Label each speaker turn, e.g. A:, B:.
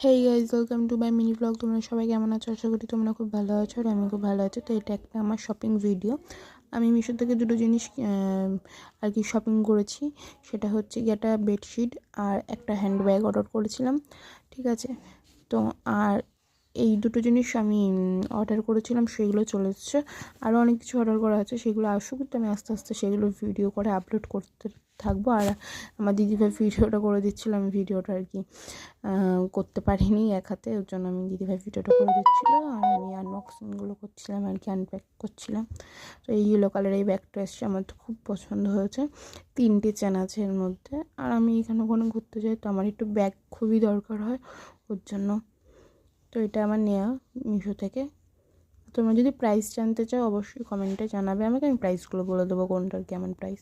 A: Hey guys, welcome to my mini blog. তোমরা সবাই কেমন আছো? আশা করি তোমরা খুব ভালো আছো আর আমি খুব ভালো আছি। তো এটা একটা আমার শপিং ভিডিও। আমি মিশো থেকে দুটো জিনিস আর কি শপিং করেছি। সেটা হচ্ছে গিয়ে একটা বেডশিট আর একটা হ্যান্ডব্যাগ অর্ডার করেছিলাম, ঠিক আছে? তো আর এই দুটো জিনিস আমি অর্ডার করেছিলাম, সেগুলো চলে এসেছে। আরও অনেক কিছু অর্ডার করা আছে, সেগুলো আসুক, তো আমি আস্তে আস্তে সেগুলো ভিডিও করে আপলোড করতে থাকবো। আর আমার দিদিভাই ভিডিওটা করে দিচ্ছিলো, আমি ভিডিওটা আর কি করতে পারিনি এক হাতে, ওর জন্য আমি দিদিভাই ভিডিওটা করে দিচ্ছিলো আর আমি আনবক্সিংগুলো করছিলাম আর কি, আনপ্যাক করছিলাম। তো এই ইয়েলো কালার এই ব্যাগটা এসছে, আমার তো খুব পছন্দ হয়েছে। 3টে চেন আছে এর মধ্যে। আর আমি এখানে ওখানে ঘুরতে যাই, তো আমার একটু ব্যাগ খুবই দরকার হয় ওর জন্য। তো এটা আমার নেওয়া মিশো থেকে। তোমরা যদি প্রাইস জানতে চাও অবশ্যই কমেন্টে জানাবে আমাকে, আমি প্রাইসগুলো বলে দেবো কোনটার কেমন প্রাইস।